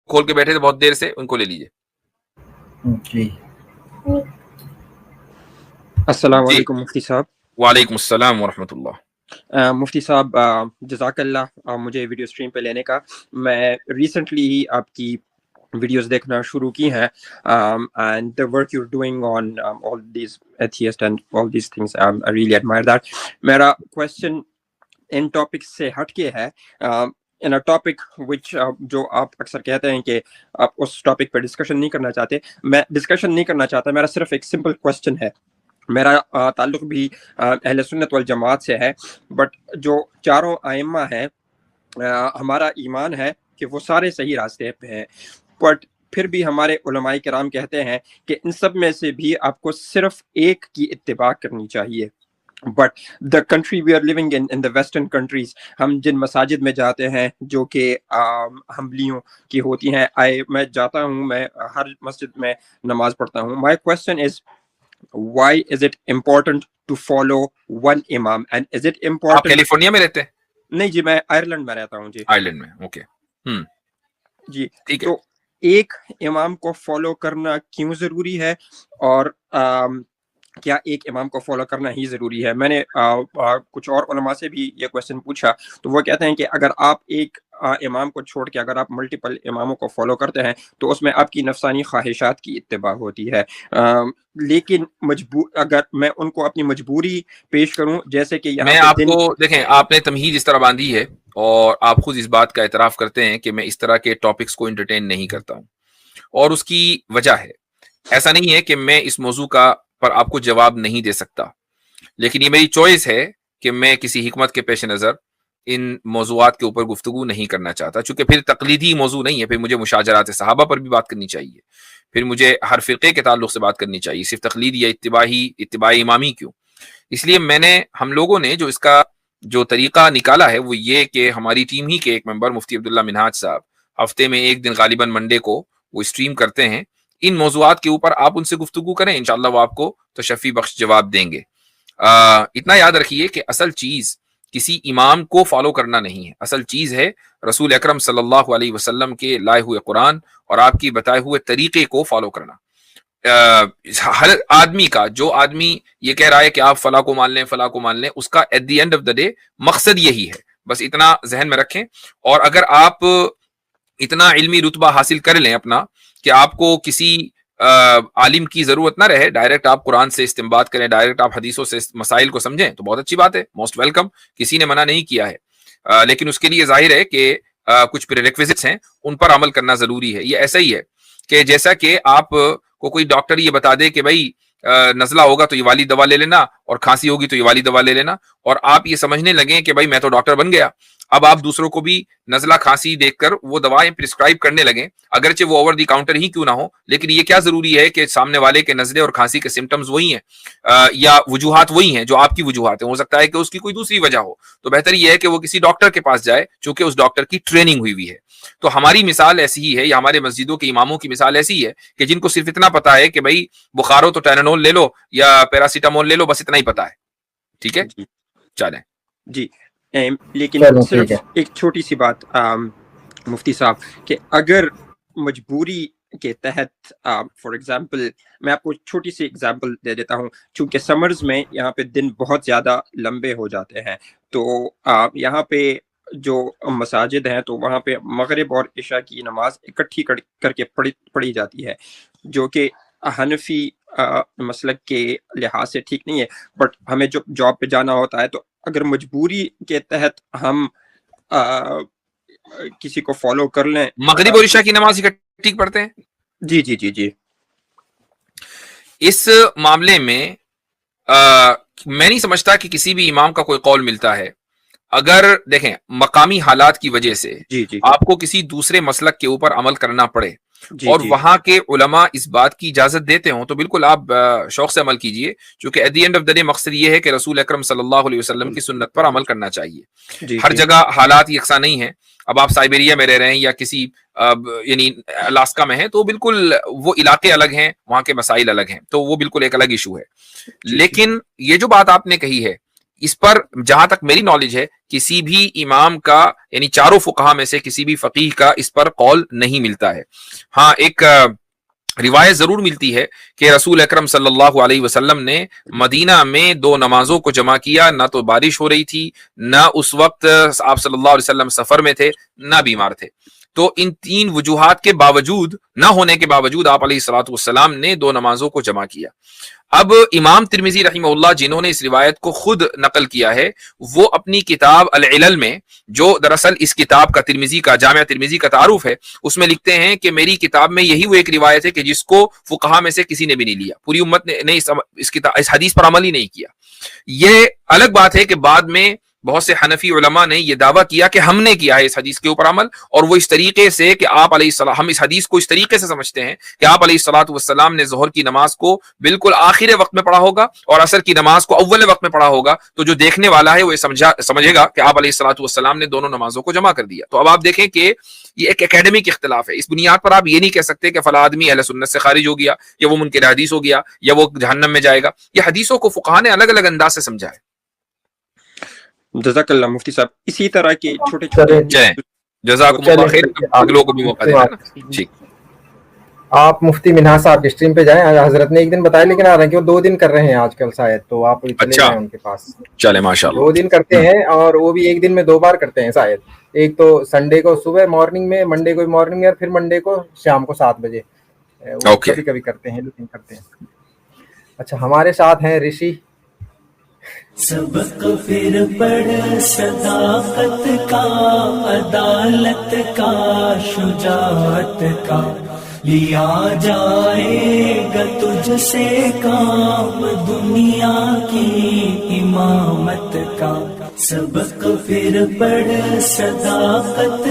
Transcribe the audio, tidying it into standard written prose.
کھول کے بیٹھے تھے بہت دیر سے, ان کو لے لیجیے. جی السلام علیکم مفتی صاحب. وعلیکم السلام ورحمۃ اللہ. مفتی صاحب جزاک اللہ مجھے ویڈیو اسٹریم پہ لینے کا. میں ریسنٹلی ہی آپ کی ویڈیوز دیکھنا شروع کی ہیں, and the work you're doing on all these atheists and all these things, I really admire that. میرا کویشچن ان ٹاپک سے ہٹ کے ہے, in a topic which جو آپ اکثر کہتے ہیں کہ آپ اس ٹاپک پہ ڈسکشن نہیں کرنا چاہتے. میں ڈسکشن نہیں کرنا چاہتا, میرا صرف ایک سمپل کویشچن ہے. میرا تعلق بھی اہل سنت والجماعت سے ہے, بٹ جو چاروں ائمہ ہیں ہمارا ایمان ہے کہ وہ سارے صحیح راستے پہ ہیں, بٹ پھر بھی ہمارے علماء کرام کہتے ہیں کہ ان سب میں سے بھی آپ کو صرف ایک کی اتباع کرنی چاہیے. But the country we are living in the western countries, ہم جن مساجد میں جاتے ہیں جو کہ حنبلیوں کی ہوتی ہیں, میں جاتا ہوں, میں ہر مسجد میں نماز پڑھتا ہوں. My question is why is it important to follow one imam, and is it important... آپ کیلیفورنیا میں رہتے ہیں؟ نہیں جی, میں آئرلینڈ میں رہتا ہوں. جی آئرلینڈ میں, اوکے. جی ٹھیک ہے. تو ایک امام کو فالو کرنا کیوں ضروری ہے, اور کیا ایک امام کو فالو کرنا ہی ضروری ہے؟ میں نے کچھ اور علماء سے بھی یہ کویشچن پوچھا, تو وہ کہتے ہیں کہ اگر آپ ایک امام کو چھوڑ کے اگر آپ ملٹیپل اماموں کو فالو کرتے ہیں تو اس میں آپ کی نفسانی خواہشات کی اتباع ہوتی ہے. لیکن اگر میں ان کو اپنی مجبوری پیش کروں, جیسے کہ میں آپ کو دیکھیں, آپ نے تمہید اس طرح باندھی ہے اور آپ خود اس بات کا اعتراف کرتے ہیں کہ میں اس طرح کے ٹاپکس کو انٹرٹین نہیں کرتا ہوں, اور اس کی وجہ ہے, ایسا نہیں ہے کہ میں اس موضوع کا پر آپ کو جواب نہیں دے سکتا, لیکن یہ میری چوائس ہے کہ میں کسی حکمت کے پیش نظر ان موضوعات کے اوپر گفتگو نہیں کرنا چاہتا, چونکہ پھر تقلیدی موضوع نہیں ہے, پھر مجھے مشاجرات صحابہ پر بھی بات کرنی چاہیے, پھر مجھے ہر فرقے کے تعلق سے بات کرنی چاہیے, صرف تقلید یا اتباع امامی کیوں. اس لیے ہم لوگوں نے جو اس کا جو طریقہ نکالا ہے وہ یہ کہ ہماری ٹیم ہی کے ایک ممبر مفتی عبداللہ منہاج صاحب ہفتے میں ایک دن غالباً منڈے کو وہ اسٹریم کرتے ہیں. ان موضوعات کے اوپر آپ ان سے گفتگو کریں, انشاءاللہ وہ آپ کو تشفی بخش جواب دیں گے. اتنا یاد رکھیے کہ اصل چیز کسی امام کو فالو کرنا نہیں ہے, اصل چیز ہے رسول اکرم صلی اللہ علیہ وسلم کے لائے ہوئے قرآن اور آپ کی بتائے ہوئے طریقے کو فالو کرنا. ہر آدمی کا, جو آدمی یہ کہہ رہا ہے کہ آپ فلاں کو مان لیں فلاں کو مان لیں, اس کا at the end of the day مقصد یہی ہے, بس اتنا ذہن میں رکھیں. اور اگر آپ اتنا علمی رتبہ حاصل کر لیں اپنا کہ آپ کو کسی عالم کی ضرورت نہ رہے, ڈائریکٹ آپ قرآن سے استنباط کریں, ڈائریکٹ آپ حدیثوں سے مسائل کو سمجھیں, تو بہت اچھی بات ہے, موسٹ ویلکم, کسی نے منع نہیں کیا ہے. لیکن اس کے لیے ظاہر ہے کہ کچھ پریریکویزٹس ہیں, ان پر عمل کرنا ضروری ہے. یہ ایسا ہی ہے کہ جیسا کہ آپ کو کوئی ڈاکٹر یہ بتا دے کہ بھائی نزلہ ہوگا تو یہ والی دوا لے لینا, اور کھانسی ہوگی تو یہ والی دوا لے لینا, اور آپ یہ سمجھنے لگیں کہ بھائی میں تو ڈاکٹر بن گیا, اب آپ دوسروں کو بھی نزلہ کھانسی دیکھ کر وہ دوائیں پرسکرائب کرنے لگیں, اگرچہ وہ اوور دی کاؤنٹر ہی کیوں نہ ہو. لیکن یہ کیا ضروری ہے کہ سامنے والے کے نزلے اور کھانسی کے سمٹمز وہی ہیں یا وجوہات وہی ہیں جو آپ کی وجوہات ہیں, ہو سکتا ہے کہ اس کی کوئی دوسری وجہ ہو. تو بہتر یہ ہے کہ وہ کسی ڈاکٹر کے پاس جائے چونکہ اس ڈاکٹر کی ٹریننگ ہوئی ہے. تو ہماری مثال ایسی ہی ہے, یا ہمارے مسجدوں کے اماموں کی مثال ایسی ہے کہ جن کو صرف اتنا پتا ہے کہ بھائی بخار ہو تو ٹائنانول لے لو یا پیراسیٹامول لے لو, بس اتنا ہی پتا ہے. ٹھیک ہے, چلیں. جی لیکن صرف ایک چھوٹی سی بات مفتی صاحب, کہ اگر مجبوری کے تحت فار ایگزامپل, میں آپ کو چھوٹی سی ایگزامپل دے دیتا ہوں, چونکہ سمرز میں یہاں پہ دن بہت زیادہ لمبے ہو جاتے ہیں, تو یہاں پہ جو مساجد ہیں تو وہاں پہ مغرب اور عشاء کی نماز اکٹھی کر کے پڑھی جاتی ہے, جو کہ حنفی مسلک کے لحاظ سے ٹھیک نہیں ہے. بٹ ہمیں جو جاب پہ جانا ہوتا ہے, تو اگر مجبوری کے تحت ہم کسی کو فالو کر لیں, مغرب اور عشاء کی نماز اکٹھی پڑھتے ہیں. جی جی جی جی, اس معاملے میں میں نہیں سمجھتا کہ کسی بھی امام کا کوئی قول ملتا ہے. اگر دیکھیں مقامی حالات کی وجہ سے آپ کو کسی دوسرے مسلک کے اوپر عمل کرنا پڑے اور وہاں کے علماء اس بات کی اجازت دیتے ہوں, تو بالکل آپ شوق سے عمل کیجئے, چونکہ at the end of the day مقصد یہ ہے کہ رسول اکرم صلی اللہ علیہ وسلم کی سنت پر عمل کرنا چاہیے. ہر جگہ حالات یکساں نہیں ہیں. اب آپ سائبیریا میں رہ رہے ہیں یا کسی یعنی الاسکا میں ہیں, تو بالکل وہ علاقے الگ ہیں, وہاں کے مسائل الگ ہیں, تو وہ بالکل ایک الگ ایشو ہے. لیکن یہ جو بات آپ نے کہی ہے, اس پر جہاں تک میری نالج ہے کسی بھی امام کا یعنی چاروں فقہا میں سے کسی بھی فقیہ کا اس پر قول نہیں ملتا ہے. ہاں ایک روایت ضرور ملتی ہے کہ رسول اکرم صلی اللہ علیہ وسلم نے مدینہ میں 2 نمازوں کو جمع کیا، نہ تو بارش ہو رہی تھی، نہ اس وقت آپ صلی اللہ علیہ وسلم سفر میں تھے، نہ بیمار تھے. تو ان 3 وجوہات کے باوجود نہ ہونے کے باوجود آپ علیہ الصلوۃ والسلام نے 2 نمازوں کو جمع کیا. اب امام ترمذی رحمہ اللہ جنہوں نے اس روایت کو خود نقل کیا ہے، وہ اپنی کتاب العلل میں، جو دراصل اس کتاب کا ترمذی کا جامع ترمذی کا تعارف ہے، اس میں لکھتے ہیں کہ میری کتاب میں یہی وہ ایک روایت ہے کہ جس کو فقہا میں سے کسی نے بھی نہیں لیا، پوری امت نے اس حدیث پر عمل ہی نہیں کیا. یہ الگ بات ہے کہ بعد میں بہت سے حنفی علماء نے یہ دعویٰ کیا کہ ہم نے کیا ہے اس حدیث کے اوپر عمل، اور وہ اس طریقے سے کہ آپ علیہ السلام، ہم اس حدیث کو اس طریقے سے سمجھتے ہیں کہ آپ علیہ الصلوۃ والسلام نے ظہر کی نماز کو بالکل آخر وقت میں پڑھا ہوگا اور عصر کی نماز کو اول وقت میں پڑھا ہوگا، تو جو دیکھنے والا ہے وہ سمجھے گا کہ آپ علیہ الصلوۃ والسلام نے دونوں نمازوں کو جمع کر دیا. تو اب آپ دیکھیں کہ یہ ایک اکیڈمک اختلاف ہے. اس بنیاد پر آپ یہ نہیں کہہ سکتے کہ فلاں آدمی اہل سنت سے خارج ہو گیا، یا وہ منکر حدیث ہو گیا، یا وہ جہنم میں جائے گا. یہ حدیثوں کو فقہا نے الگ الگ انداز سے سمجھا ہے. جزاک اللہ مفتی صاحب. اسی طرح کے چھوٹے چھوٹے جزاکم اللہ خیر. اگلوں کو بھی موقع دینا نا. ٹھیک. آپ مفتی منہاس صاحب کی اسٹریم پہ جائیں. حضرت نے ایک دن بتایا لیکن آ رہے ہیں کہ وہ 2 دن کر رہے ہیں آج کل شاید، تو آپ چلے جائیں ان کے پاس. چلے ماشاءاللہ. 2 دن کرتے ہیں اور وہ بھی ایک دن میں 2 بار کرتے ہیں شاید. ایک تو سنڈے کو صبح مارننگ میں، منڈے کو مارننگ میں، اور پھر منڈے کو شام کو 7 بجے. کبھی کبھی کرتے ہیں، لیکن کرتے ہیں. اچھا ہمارے ساتھ ہیں رشی. سبق پھر پڑھ صداقت کا، عدالت کا، شجاعت کا، لیا جائے گا تجھ سے کام دنیا کی امامت کا. سبق پھر پڑھ صداقت